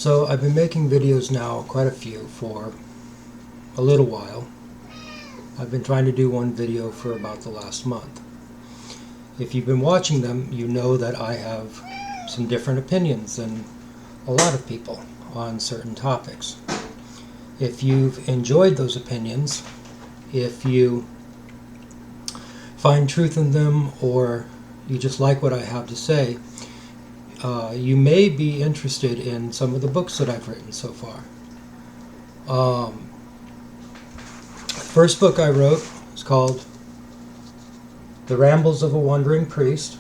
So I've been making videos now, quite a few, for a little while. I've been trying to do one video for about the last month. If you've been watching them, you know that I have some different opinions than a lot of people on certain topics. If you've enjoyed those opinions, if you find truth in them, or you just like what I have to say, you may be interested in some of the books that I've written so far. The first book I wrote is called The Rambles of a Wandering Priest,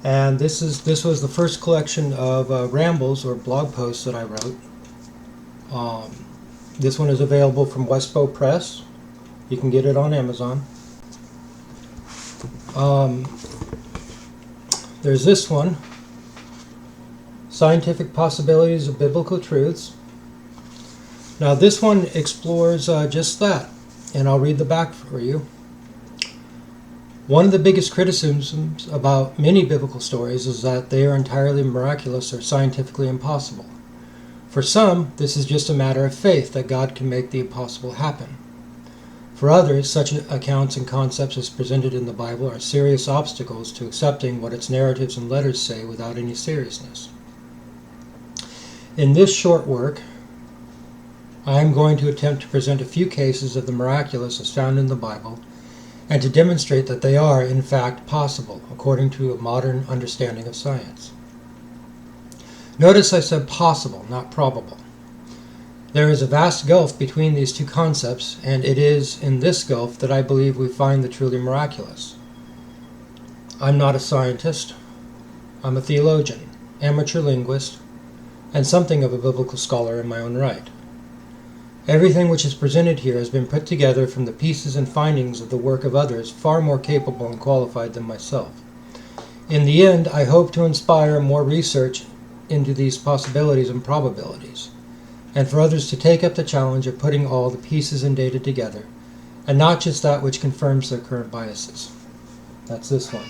and this was the first collection of rambles or blog posts that I wrote. This one is available from Westbow Press. You can get it on Amazon. There's this one, Scientific Possibilities of Biblical Truths. Now this one explores just that, and I'll read the back for you. One of the biggest criticisms about many biblical stories is that they are entirely miraculous or scientifically impossible. For some, this is just a matter of faith that God can make the impossible happen. For others, such accounts and concepts as presented in the Bible are serious obstacles to accepting what its narratives and letters say without any seriousness. In this short work, I am going to attempt to present a few cases of the miraculous as found in the Bible, and to demonstrate that they are, in fact, possible, according to a modern understanding of science. Notice I said possible, not probable. There is a vast gulf between these two concepts, and it is in this gulf that I believe we find the truly miraculous. I'm not a scientist. I'm a theologian, amateur linguist, and something of a biblical scholar in my own right. Everything which is presented here has been put together from the pieces and findings of the work of others far more capable and qualified than myself. In the end, I hope to inspire more research into these possibilities and probabilities, and for others to take up the challenge of putting all the pieces and data together, and not just that which confirms their current biases. That's this one.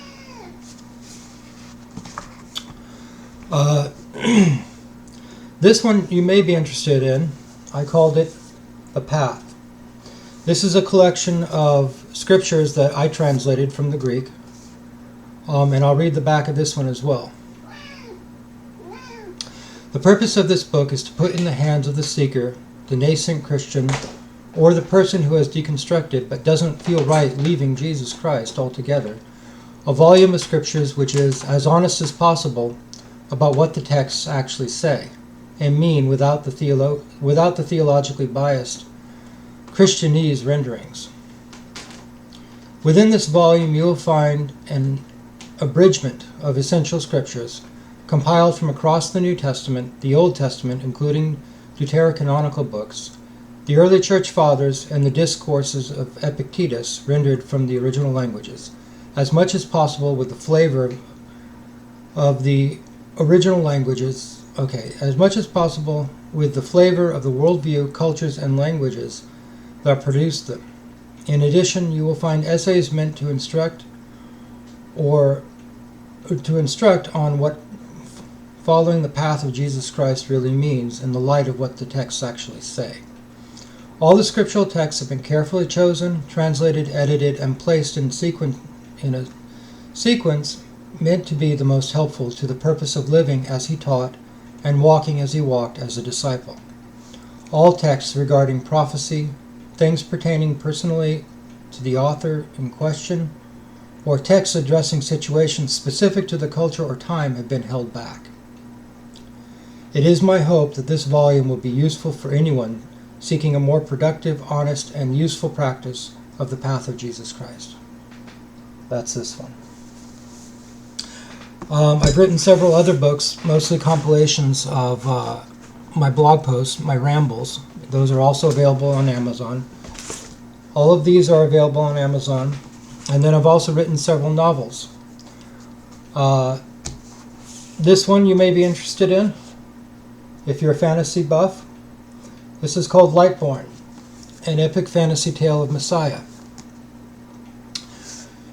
This one you may be interested in. I called it The Path. This is a collection of scriptures that I translated from the Greek, and I'll read the back of this one as well. The purpose of this book is to put in the hands of the seeker, the nascent Christian, or the person who has deconstructed but doesn't feel right leaving Jesus Christ altogether, a volume of scriptures which is as honest as possible about what the texts actually say and mean without the theologically biased Christianese renderings. Within this volume you will find an abridgment of essential scriptures compiled from across the New Testament, the Old Testament, including deuterocanonical books, the early church fathers, and the discourses of Epictetus rendered from the original languages, as much as possible with the flavor of the original languages, as much as possible with the flavor of the worldview, cultures, and languages that produced them. In addition, you will find essays meant to instruct on what following the path of Jesus Christ really means in the light of what the texts actually say. All the scriptural texts have been carefully chosen, translated, edited, and placed in a sequence meant to be the most helpful to the purpose of living as he taught and walking as he walked as a disciple. All texts regarding prophecy, things pertaining personally to the author in question, or texts addressing situations specific to the culture or time have been held back. It is my hope that this volume will be useful for anyone seeking a more productive, honest, and useful practice of the path of Jesus Christ. That's this one. I've written several other books, mostly compilations of my blog posts, my rambles. Those are also available on Amazon. All of these are available on Amazon. And then I've also written several novels. This one you may be interested in, if you're a fantasy buff. This is called Lightborn, an epic fantasy tale of Messiah.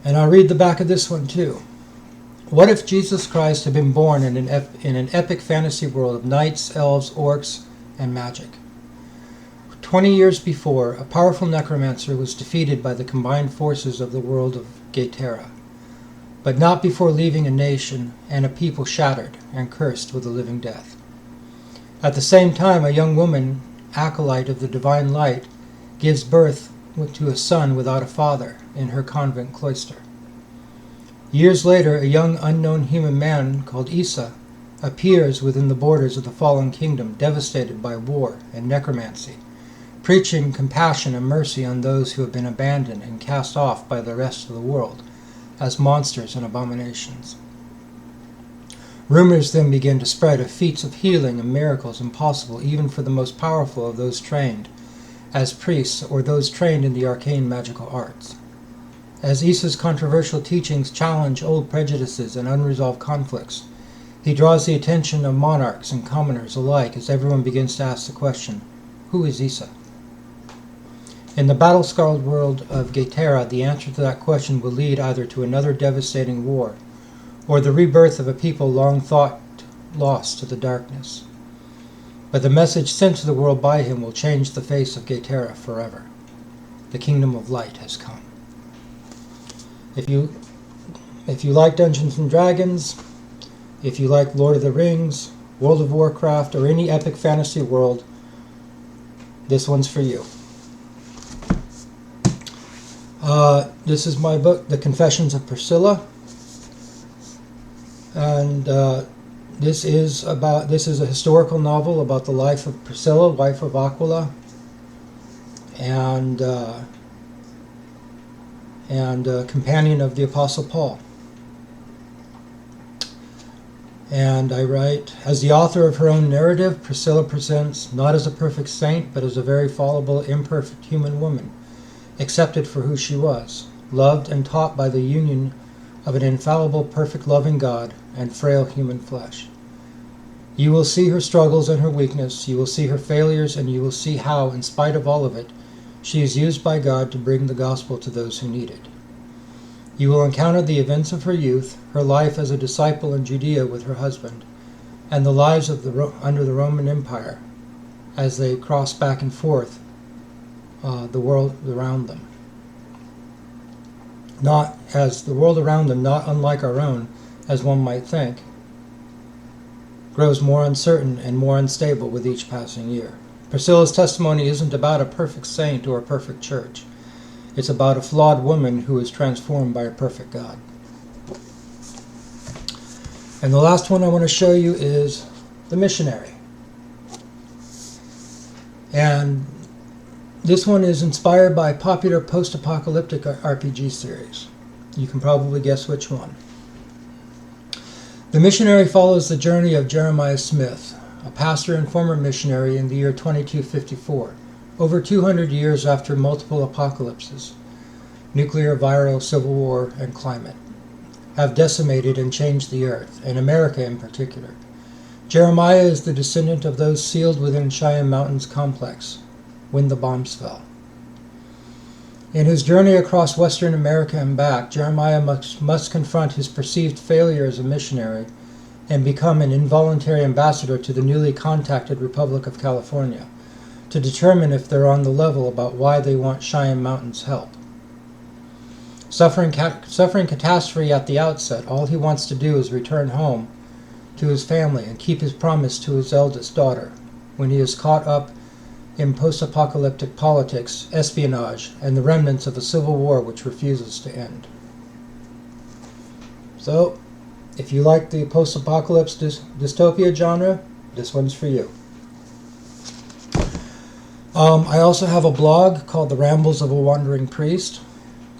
And I'll read the back of this one too. What if Jesus Christ had been born in an epic fantasy world of knights, elves, orcs, and magic? 20 years before, a powerful necromancer was defeated by the combined forces of the world of Gaetera, but not before leaving a nation and a people shattered and cursed with a living death. At the same time, a young woman, acolyte of the divine light, gives birth to a son without a father in her convent cloister. Years later, a young unknown human man called Isa appears within the borders of the fallen kingdom, devastated by war and necromancy, preaching compassion and mercy on those who have been abandoned and cast off by the rest of the world as monsters and abominations. Rumors then begin to spread of feats of healing and miracles impossible even for the most powerful of those trained as priests or those trained in the arcane magical arts. As Isa's controversial teachings challenge old prejudices and unresolved conflicts, he draws the attention of monarchs and commoners alike as everyone begins to ask the question, who is Isa? In the battle-scarred world of Gaetera, the answer to that question will lead either to another devastating war or the rebirth of a people long thought lost to the darkness. But the message sent to the world by him will change the face of Gaetera forever. The kingdom of light has come. If you like Dungeons & Dragons, if you like Lord of the Rings, World of Warcraft, or any epic fantasy world, this one's for you. This is my book, The Confessions of Priscilla, and this is a historical novel about the life of Priscilla, wife of Aquila, and companion of the Apostle Paul. And I write, as the author of her own narrative, Priscilla presents not as a perfect saint, but as a very fallible, imperfect human woman, accepted for who she was, loved and taught by the union of an infallible, perfect, loving God and frail human flesh. You will see her struggles and her weakness, you will see her failures, and you will see how, in spite of all of it, she is used by God to bring the gospel to those who need it. You will encounter the events of her youth, her life as a disciple in Judea with her husband, and the lives of under the Roman Empire as they cross back and forth the world around them. Not as the world around them, not unlike our own, as one might think, grows more uncertain and more unstable with each passing year. Priscilla's testimony isn't about a perfect saint or a perfect church. It's about a flawed woman who is transformed by a perfect God. And the last one I want to show you is The Missionary. And this one is inspired by a popular post-apocalyptic RPG series. You can probably guess which one. The Missionary follows the journey of Jeremiah Smith, a pastor and former missionary in the year 2254, over 200 years after multiple apocalypses, nuclear, viral, civil war, and climate, have decimated and changed the earth, and America in particular. Jeremiah is the descendant of those sealed within Cheyenne Mountains complex when the bombs fell. In his journey across Western America and back, Jeremiah must confront his perceived failure as a missionary and become an involuntary ambassador to the newly contacted Republic of California to determine if they're on the level about why they want Cheyenne Mountains' help. Suffering catastrophe at the outset, all he wants to do is return home to his family and keep his promise to his eldest daughter when he is caught up in post-apocalyptic politics, espionage, and the remnants of a civil war which refuses to end. So, if you like the post-apocalypse dystopia genre, this one's for you. I also have a blog called The Rambles of a Wandering Priest.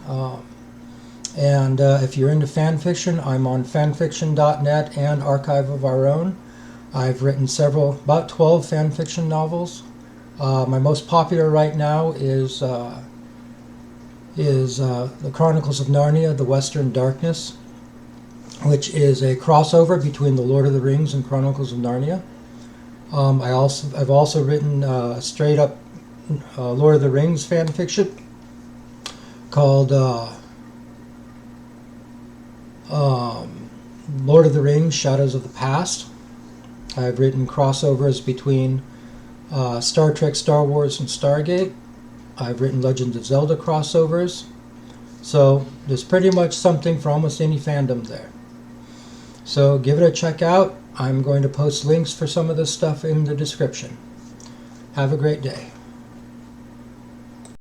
And if you're into fan fiction, I'm on fanfiction.net and Archive of Our Own. I've written about 12 fan fiction novels. My most popular right now is The Chronicles of Narnia, The Western Darkness, which is a crossover between The Lord of the Rings and Chronicles of Narnia. I've also written straight up Lord of the Rings fan fiction called Lord of the Rings, Shadows of the Past. I've written crossovers between Star Trek, Star Wars, and Stargate. I've written Legend of Zelda crossovers. So there's pretty much something for almost any fandom there. So give it a check out. I'm going to post links for some of this stuff in the description. Have a great day.